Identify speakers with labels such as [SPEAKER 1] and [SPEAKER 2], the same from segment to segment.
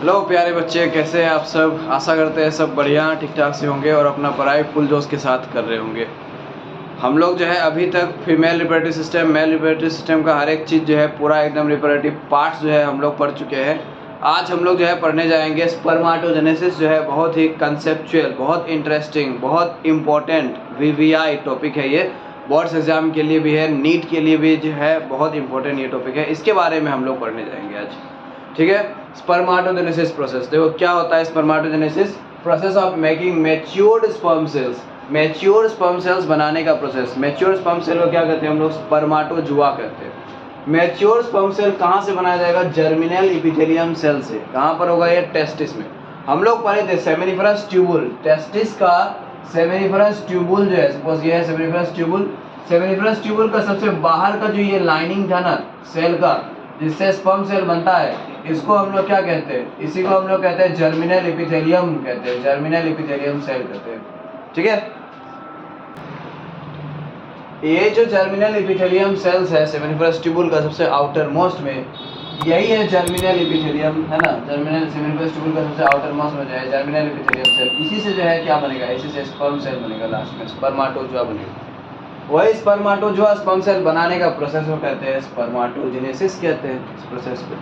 [SPEAKER 1] Hello प्यारे बच्चे, कैसे हैं आप सब। आशा करते हैं सब बढ़िया ठीक ठाक से होंगे और अपना पढ़ाई फुल जोश के साथ कर रहे होंगे। हम लोग जो है अभी तक female reproductive system, male reproductive system का हर एक चीज़ जो है पूरा एकदम रिप्रोडक्टिव पार्ट्स जो है हम लोग पढ़ चुके हैं। आज हम लोग जो है पढ़ने जाएंगे स्पर्माटोजेनेसिस, जो है बहुत ही कंसेप्चुअल, बहुत इंटरेस्टिंग, बहुत इंपॉर्टेंट VVI टॉपिक है। ये बोर्ड्स एग्जाम के लिए भी है, नीट के लिए भी जो है बहुत इंपॉर्टेंट ये टॉपिक है। इसके बारे में हम लोग पढ़ने जाएंगे आज, ठीक है। स्पर्माटोजेनेसिस प्रोसेस, देखो क्या होता है spermatogenesis. Process of making matured sperm cells, mature sperm cells बनाने का प्रोसेस। मैच्योर स्पर्म सेल को क्या कहते हैं हम लोग, स्पर्माटोजुआ कहते हैं। मैच्योर स्पर्म सेल कहाँ से बनाया जाएगा, जर्मिनल इपिथेलियम सेल से। कहाँ पर होगा ये, टेस्टिस में। हम लोग पढ़े थे सेमिनिफरस ट्यूबुल, टेस्टिस का सेमिनिफरस ट्यूबुल जो है, सपोज ये है सेमिनिफरस ट्यूबुल। सेमिनिफरस ट्यूबुल का सबसे बाहर का जो ये लाइनिंग था ना सेल का, जिससे स्पर्म सेल बनता है, इसको हम लोग क्या कहते हैं, इसी को हम लोग कहते हैं जर्मिनल एपिथेलियम कहते हैं, जर्मिनल एपिथेलियम सेल कहते हैं, ठीक है। ये जो जर्मिनल एपिथेलियम सेल्स है सेमिनिफरस ट्यूबुल का सबसे आउटर मोस्ट में, यही है जर्मिनल एपिथेलियम, है ना। जर्मिनल सेमिनिफरस ट्यूबुल का सबसे आउटर मोस्ट में जो है जर्मिनल एपिथेलियम सेल, इसी से जो है क्या बनेगा, इसी से स्पर्म सेल बनेगा, लास्ट में स्पर्माटोजुआ बनेगा। वही स्पर्माटोजुआ स्पर्म सेल बनाने का प्रोसेस को कहते हैं स्पर्माटोजेनेसिस कहते हैं इस प्रोसेस को।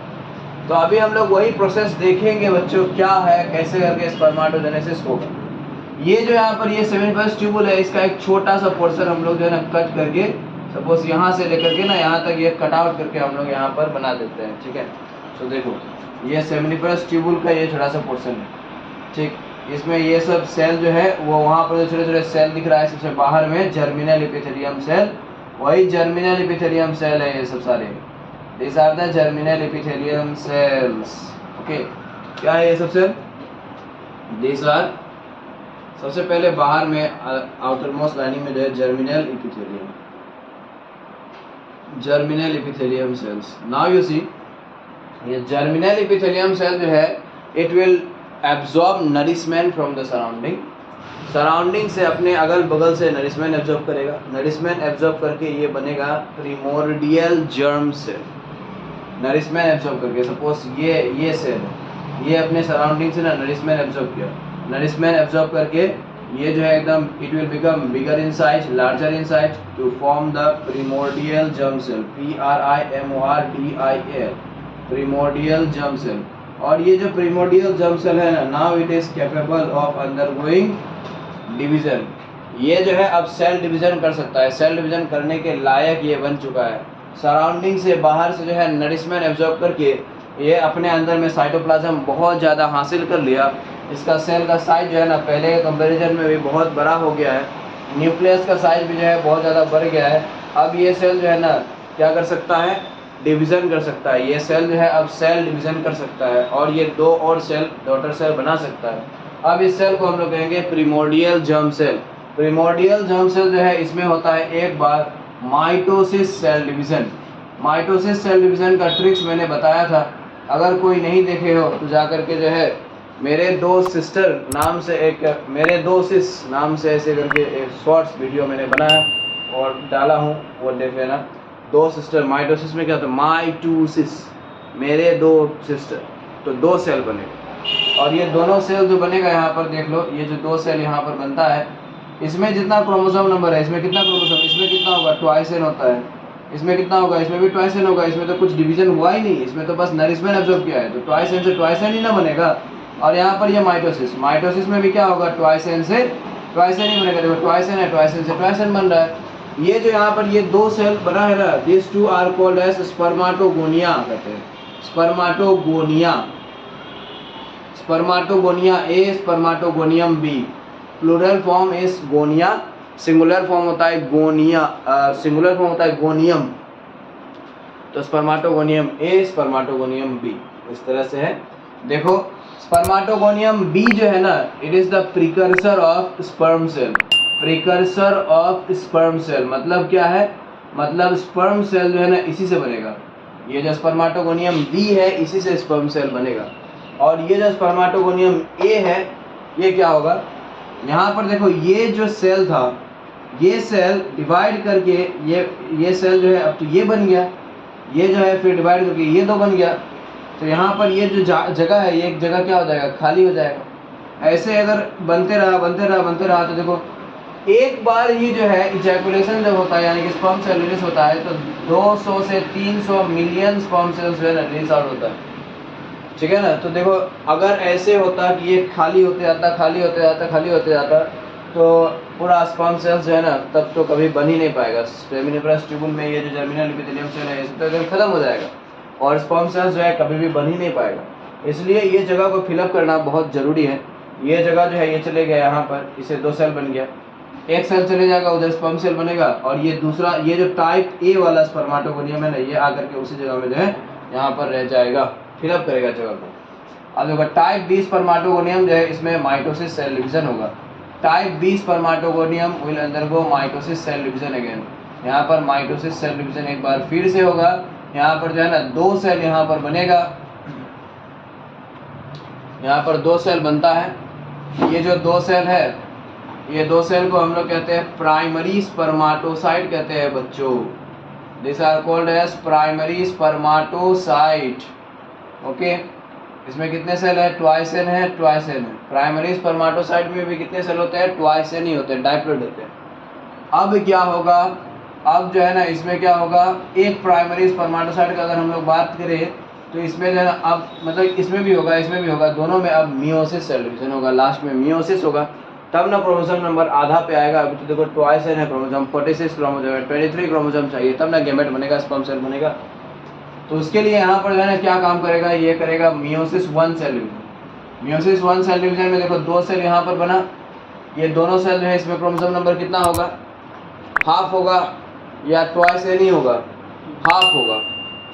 [SPEAKER 1] तो अभी हम लोग वही प्रोसेस देखेंगे बच्चों, क्या है, कैसे करके स्पर्माटोजेनेसिस होगा। ये जो यहाँ पर ये सेमिनिफरस ट्यूबुल है, इसका एक छोटा सा पोर्शन हम लोग जो है ना कट करके, सपोज यहाँ से लेकर के ना यहाँ तक ये कट आउट करके हम लोग यहाँ पर बना देते हैं, ठीक है। तो देखो ये सेमिनिफरस ट्यूबुल का ये छोटा सा पोर्शन है, ठीक। इसमें ये सब सेल जो है वो वहाँ पर जो छोटे छोटे सेल दिख रहा है सबसे बाहर में, जर्मिनल एपिथेलियम सेल, वही जर्मिनल एपिथेलियम सेल है ये सब सारे। These are the germinal epithelium cells, okay। क्या है ये सब सेल, These are, सबसे पहले बाहर में आउटर मोस्ट लाइनिंग में जो है germinal epithelium, germinal epithelium cells. Now you see, ये जर्मिनल एपिथेलियम सेल जो है it will absorb nourishment from the surrounding, surrounding से अपने अगल बगल से नरिशमेंट एब्जॉर्ब करेगा। नरिशमेंट एब्जॉर्ब करके ये बनेगा primordial germ cell, nourishment absorb करके। सपोज ये सेल है, ये अपने सराउंडिंग से ना नरिशमेंट एब्जॉर्ब किया, नरिशमेंट एब्जॉर्ब करके ये जो है एकदम it will become bigger in size, larger in size to form the primordial germ cell, PRIMORDIAL, primordial germ cell. और ये जो प्रिमोर्डियल जर्म सेल है ना, now it is capable of undergoing division. ये जो है अब सेल डिवीजन कर सकता है, सेल डिवीजन करने के लायक ये बन चुका है। सराउंडिंग से बाहर से जो है नरिशमेंट एब्जॉर्ब करके ये अपने अंदर में साइटोप्लाज्म बहुत ज़्यादा हासिल कर लिया। इसका सेल का साइज जो है ना पहले के कंपैरिजन में भी बहुत बड़ा हो गया है, न्यूक्लियस का साइज भी जो है बहुत ज़्यादा बढ़ गया है। अब ये सेल जो है ना क्या कर सकता है, डिवीज़न कर सकता है। ये सेल जो है अब सेल डिवीज़न कर सकता है और ये दो और सेल, डॉटर सेल बना सकता है। अब इस सेल को हम लोग कहेंगे primordial germ cell. Primordial germ cell जो है इसमें होता है एक बार mitosis cell division. Mitosis cell division का ट्रिक्स मैंने बताया था, अगर कोई नहीं देखे हो तो जा कर के जो है मेरे दो सिस्टर नाम से एक, मेरे दो सिस नाम से ऐसे करके एक शॉर्ट्स वीडियो मैंने बनाया और डाला हूँ, वो देख लेना। दो सिस्टर, माइटोसिस में क्या होता है, माइटोसिस, मेरे दो सिस्टर, तो दो सेल बनेगा। और ये दोनों सेल जो बनेगा यहाँ पर देख लो, ये जो दो सेल यहाँ पर बनता है, इसमें जितना क्रोमोसोम नंबर है, इसमें कितना क्रोमोसोम, इसमें कितना होगा, ट्वाइस एन होता है। इसमें कितना होगा, इसमें भी ट्वाइस एन होगा। इसमें तो कुछ डिवीजन हुआ ही नहीं, इसमें तो बस नरिशमेंट एब्जॉर्ब किया है, तो ट्वाइस एन से ट्वाइस एन ही ना बनेगा। और यहाँ पर ये माइटोसिस, माइटोसिस में भी क्या होगा, ट्वाइस एन से ट्वाइस एन ही बनेगा। देखो ट्वाइस एन है, ट्वाइस एन से ट्वाइस एन बन रहा है। ये जो यहाँ पर ये दो सेल बना है ना, this two are called as spermatogonia कहते हैं, spermatogonia. Spermatogonia A, spermatogonium B. Plural form is gonia, singular form होता है गोनिया, सिंगुलर फॉर्म होता है गोनियम। तो स्पर्माटोगोनियम ए, स्पर्माटोगोनियम बी, इस तरह से है। देखो स्पर्माटोगोनियम बी जो है ना, it is the precursor of sperm cell. Precursor of sperm cell मतलब क्या है, मतलब स्पर्म सेल जो है ना इसी से बनेगा। ये जो स्पर्माटोगोनियम बी है इसी से स्पर्म सेल बनेगा। और ये जो स्पर्माटोगोनियम ए है, ये क्या होगा, यहाँ पर देखो ये जो सेल था, ये सेल डिवाइड करके ये सेल जो है अब तो ये बन गया, ये जो है फिर डिवाइड करके ये दो बन गया। तो यहाँ पर ये जो जगह है, ये एक जगह क्या हो जाएगा, खाली हो जाएगा। ऐसे अगर बनते रहा तो देखो एक बार ही जो है इजैकुलेशन जब होता है, यानी कि स्पर्म सेल रिलीज होता है, तो 200 से 300 मिलियन स्पर्म सेल्स जो है ना रिलीज आउट होता है, ठीक है ना। तो देखो अगर ऐसे होता कि ये खाली होते जाता तो पूरा स्पर्म सेल्स जो है ना तब तो कभी बन ही नहीं पाएगा। सेमिनिफरस ट्यूबुल में ये जो जर्मिनल एपिथेलियम सेल है इस तो खत्म हो जाएगा और स्पर्म सेल्स जो है कभी भी बन ही नहीं पाएगा। इसलिए ये जगह को फिलअप करना बहुत ज़रूरी है। ये जगह जो है ये चले गया यहाँ पर, इसे 2 सेल बन गया, एक सेल चले जाएगा उधर स्पर्म सेल बनेगा, और ये दूसरा ये जो टाइप ए वाला स्पर्माटोगोनियम है ना ये आकर के उसी जगह में जो है यहाँ पर रह जाएगा, फिलअप करेगा जगह को। अब देखो टाइप बी स्पर्माटोगोनियम जो है इसमें माइटोसिस सेल डिवीजन होगा। Type B spermatogonium will undergo mitosis cell division again. यहाँ पर माइटोसिस सेल डिवीजन एक बार फिर से होगा। यहाँ पर जो है ना 2 सेल यहाँ पर बनेगा, यहाँ पर 2 सेल बनता है। ये जो 2 सेल है, ये 2 सेल को हम लोग कहते हैं प्राइमरी स्पर्माटोसाइट कहते हैं बच्चों। This are called as primary spermatocyte. Okay, इसमें कितने सेल है, ट्वाइस एन है, ट्वाइस एन है। प्राइमरी स्पर्माटोसाइट में भी कितने सेल होते हैं, ट्वाइस एन ही होते हैं, डाइप्लॉइड होते हैं। अब क्या होगा, अब जो है ना इसमें क्या होगा, एक प्राइमरी स्पर्माटोसाइट का अगर हम लोग बात करें तो इसमें जो है ना अब मतलब इसमें भी होगा, दोनों में अब मियोसिस सेल डिवीजन होगा, लास्ट में मियोसिस होगा, तब ना क्रोमोसोम नंबर आधा पे आएगा। अभी तो देखो ट्वाइस एन है क्रोमोसोम, 46 क्रोमोसोम है, 23 क्रोमोसोम चाहिए तब ना गैमेट बनेगा, स्पर्म सेल बनेगा। तो उसके लिए यहाँ पर जो है ना क्या काम करेगा, ये करेगा meiosis 1 cell division. Meiosis 1 cell division में देखो 2 सेल यहाँ पर बना, ये दोनों सेल जो है इसमें क्रोमोसोम नंबर कितना होगा, हाफ होगा या ट्वाइस एन ही होगा, हाफ होगा।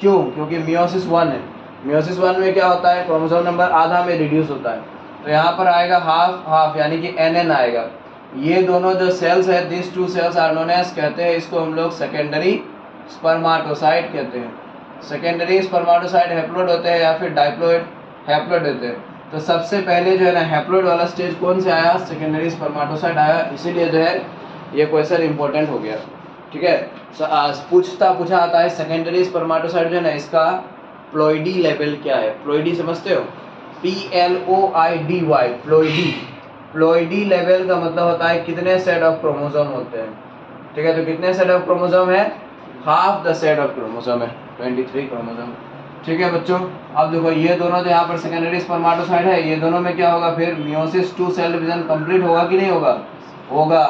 [SPEAKER 1] क्यों, क्योंकि मियोसिस 1 है। मियोसिस 1 में क्या होता है, क्रोमोसोम नंबर आधा में रिड्यूस होता है, तो यहाँ पर आएगा हाफ हाफ यानी कि एन आएगा। ये दोनों जो सेल्स है, this 2 cells are known as, कहते हैं इसको हम लोग सेकेंडरी स्पर्माटोसाइट कहते हैं। सेकेंडरी स्पर्माटोसाइट हैप्लॉइड होते हैं या फिर डाइप्लॉइड, हैप्लॉइड होते हैं। तो सबसे पहले जो है ना हैप्लॉइड वाला स्टेज कौन से आया, सेकेंडरी स्पर्माटोसाइट आया, इसीलिए जो है ये क्वेश्चन इंपॉर्टेंट हो गया, ठीक है। पूछा आता है सेकेंडरी स्पर्माटोसाइट जो है ना इसका प्लॉइडी लेवल क्या है। प्लॉइडी समझते हो, PLOIDY, प्लॉइडी। प्लॉइडी लेवल का मतलब होता है कितने सेट ऑफ क्रोमोसोम होते हैं, ठीक है। तो कितने सेट ऑफ क्रोमोसोम है, half the set of chromosome है, 23 क्रोमोसोम, ठीक है बच्चों। अब देखो ये दोनों जो यहाँ पर सेकेंडरी स्पर्माटोसाइट है, ये दोनों में क्या होगा, फिर मियोसिस 2 सेल डिवीजन कंप्लीट होगा कि नहीं होगा, होगा।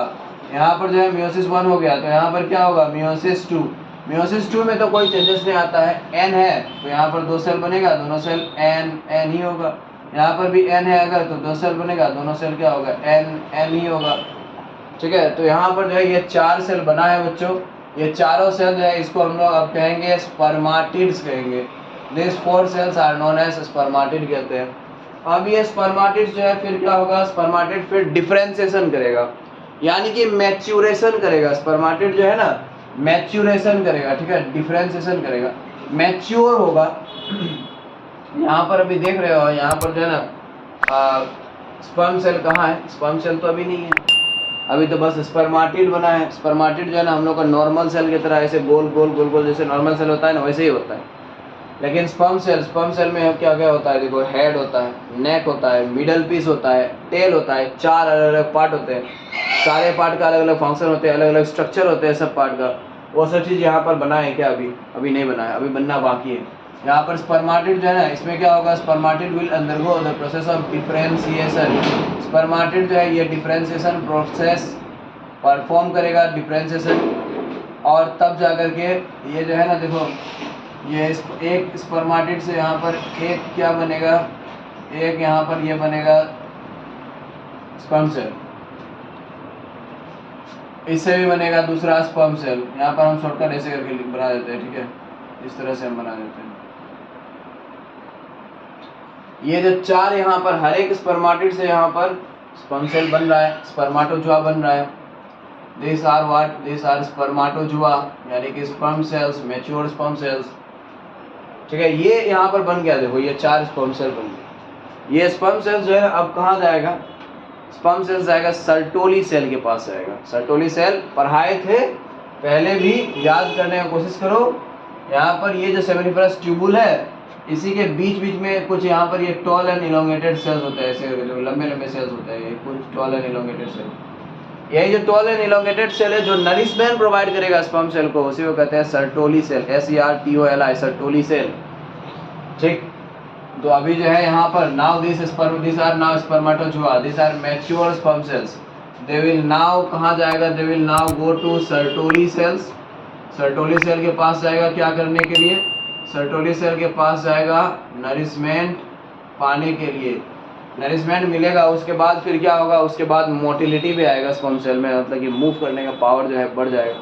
[SPEAKER 1] यहाँ पर जो है मियोसिस 1 हो गया, तो यहाँ पर क्या होगा, मियोसिस 2। मियोसिस 2 में तो कोई चेंजेस नहीं आता है, एन है तो यहाँ पर 2 सेल बनेगा, दोनों सेल एन ही होगा। यहाँ पर भी एन है अगर तो 2 सेल बनेगा, दोनों सेल क्या होगा, एन ही होगा, ठीक है। तो यहाँ पर जो है ये 4 सेल बना है बच्चों। ये चारों सेल जो है इसको हम लोग अब कहेंगे स्पर्माटिड्स कहेंगे। This 4 cells are known as spermatid कहते हैं। अब ये स्पर्माटिड्स जो है फिर क्या होगा, स्पर्माटिड फिर डिफरेंशिएशन करेगा, यानी कि मैच्योरेशन करेगा। स्पर्माटिड जो है ना मैच्योरेशन करेगा, ठीक है, डिफरेंशिएशन करेगा, मैच्योर होगा। यहाँ पर अभी देख रहे हो, यहाँ पर जो है ना स्पर्म सेल कहाँ है, स्पर्म सेल तो अभी नहीं है, अभी तो बस स्पर्माटिड बना है। स्पर्माटिड जो है ना हम लोग का नॉर्मल सेल की तरह ऐसे गोल गोल गोल गोल जैसे नॉर्मल सेल होता है ना वैसे ही होता है। लेकिन स्पर्म सेल में क्या क्या होता है, देखो हेड होता है, नेक होता है, मिडल पीस होता है, टेल होता है, 4 अलग अलग पार्ट होते हैं। सारे पार्ट का अलग अलग फंक्शन होते हैं, अलग अलग स्ट्रक्चर होते हैं सब पार्ट का। वो सब चीज़ यहाँ पर बना है क्या, अभी नहीं बना है, अभी बनना बाकी है। यहाँ पर स्पर्माटिड जो है ना इसमें क्या होगा, spermatid will undergo the process of differentiation. Spermatid जो है ये डिफरेंशिएशन प्रोसेस परफॉर्म करेगा, डिफरेंशिएशन, और तब जा कर के ये जो है ना देखो ये एक स्पर्माटिड से यहाँ पर एक क्या बनेगा, एक यहाँ पर ये बनेगा स्पर्म सेल, इससे भी बनेगा दूसरा स्पर्म सेल। यहाँ पर हम शॉर्टकट ऐसे करके बना देते हैं, ठीक है, इस तरह से हम बना देते हैं। ये जो 4 यहाँ पर हर एक स्पर्माटिड से यहाँ पर स्पर्म सेल बन रहा है, स्पर्माटोजुआ बन रहा है। This are what, this are spermatozoa, यानी कि sperm cells, mature sperm cells, ठीक है। ये यहाँ पर बन गया, देखो ये 4 स्पर्म सेल बन गए। ये स्पर्म सेल जो है अब कहाँ जाएगा, स्पर्म सेल जाएगा सर्टोली सेल के पास जाएगा। सर्टोली सेल पढ़ाए थे पहले भी, याद करने की कोशिश करो। यहाँ पर ये जो सेमिनिफरस ट्यूबुल है इसी के बीच बीच में कुछ यहाँ पर ये टॉल एंड इलोंगेटेड सेल्स होते हैं, ऐसे लंबे लंबे सेल्स होते हैं, ये कुछ टॉल एंड इलोंगेटेड सेल। यही जो टॉल एंड इलोंगेटेड सेल है जो नरिशमेंट प्रोवाइड करेगा स्पर्म सेल को, उसी को कहते हैं Sertoli cell, SERTOLI, Sertoli cell. ठीक, तो अभी जो है यहाँ पर now these are now spermatozoa, these are mature sperm cells, they will now कहाँ जाएगा, they will now go to Sertoli cells. Sertoli cell के पास जाएगा क्या करने के लिए, सर्टोली सेल के पास जाएगा नरिशमेंट पाने के लिए, नरिशमेंट मिलेगा। उसके बाद फिर क्या होगा, उसके बाद मोटिलिटी भी आएगा स्पर्म सेल में, मतलब कि मूव करने का पावर जो है बढ़ जाएगा,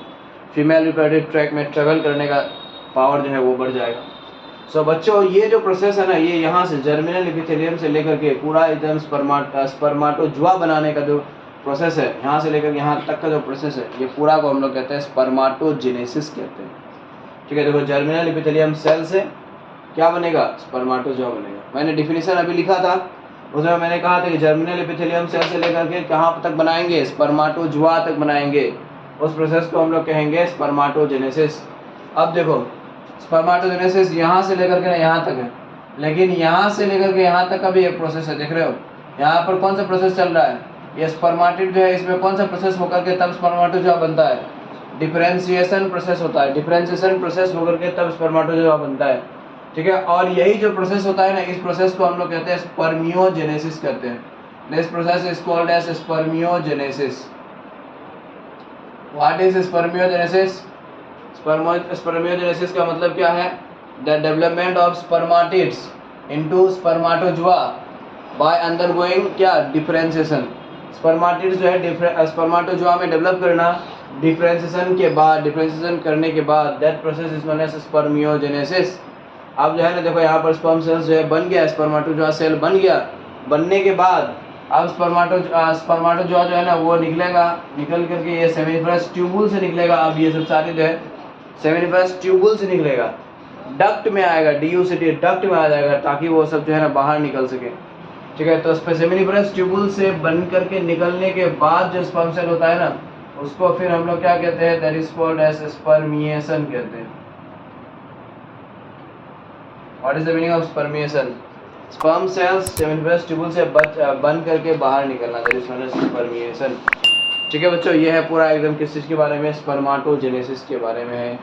[SPEAKER 1] फीमेल रिप्रोडक्टिव ट्रैक में ट्रेवल करने का पावर जो है वो बढ़ जाएगा। सो बच्चों ये जो प्रोसेस है ना, ये यहाँ से जर्मिनल एपिथेलियम से लेकर के पूरा एकदम स्पर्माटोजुआ बनाने का जो प्रोसेस है, यहाँ से लेकर यहाँ तक का जो प्रोसेस है, ये पूरा को हम लोग कहते हैं स्पर्माटोजेनेसिस कहते हैं। ठीक है, देखो जर्मिनल एपिथेलियम सेल से क्या बनेगा, स्पर्माटोजुआ बनेगा। मैंने डिफिनीशन अभी लिखा था, उसमें मैंने कहा था कि जर्मिनल एपिथेलियम सेल से लेकर के कहाँ तक बनाएंगे, स्पर्माटोजुआ तक बनाएंगे, उस प्रोसेस को हम लोग कहेंगे स्पर्माटोजेनेसिस। अब देखो स्पर्माटोजेनेसिस यहाँ से लेकर के यहाँ तक है, लेकिन यहाँ से लेकर के यहाँ तक का भी एक प्रोसेस है, देख रहे हो यहाँ पर कौन सा प्रोसेस चल रहा है, ये स्पर्माटिड जो है इसमें कौन सा प्रोसेस होकर के तब स्पर्माटोजुआ बनता है, डिफरेंशिएशन प्रोसेस होता है, डिफरेंशिएशन प्रोसेस होकर के तब स्पर्माटोजुआ बनता है। ठीक है, और यही जो प्रोसेस होता है ना, इस प्रोसेस को हम लोग कहते हैं स्पर्मियोजेनेसिस कहते हैं। This process is called as spermiogenesis. What is spermiogenesis? Spermiogenesis का मतलब क्या है, the development of spermatids into spermatozoa by undergoing क्या, डिफरेंशिएशन। स्पर्माटिड्स जो है स्पर्माटोजुआ में डेवलप करना डिफरेंशिएशन के बाद, डिफरेंशिएशन करने के बाद, that process is known as spermiogenesis. अब जो है ना देखो यहाँ पर स्पर्म सेल्स जो है बन गया, स्पर्माटोजुआ सेल बन गया, बनने के बाद अब स्पर्माटोजुआ जो है ना वो निकलेगा, निकल करके ये सेमिनिफरस ट्यूबुल से निकलेगा। अब ये सब सारे जो है सेमिनिफरस ट्यूबुल से निकलेगा, डक्ट में आएगा, DUCT डक्ट में आ जाएगा, ताकि वो सब जो है ना बाहर निकल सके। ठीक है, तो सेमिनिफरस ट्यूबुल से बन करके निकलने के बाद जो स्पर्म सेल होता है ना, उसको फिर हम लोग क्या कहते हैं, that is called as spermiation कहते हैं। What is the meaning of spermiation? Sperm cells seminiferous tubule से बन करके बाहर निकलना, that is known as spermiation. ठीक है बच्चों, ये है पूरा एकदम किस चीज़ के बारे में, स्पर्माटोजेनेसिस के बारे में है।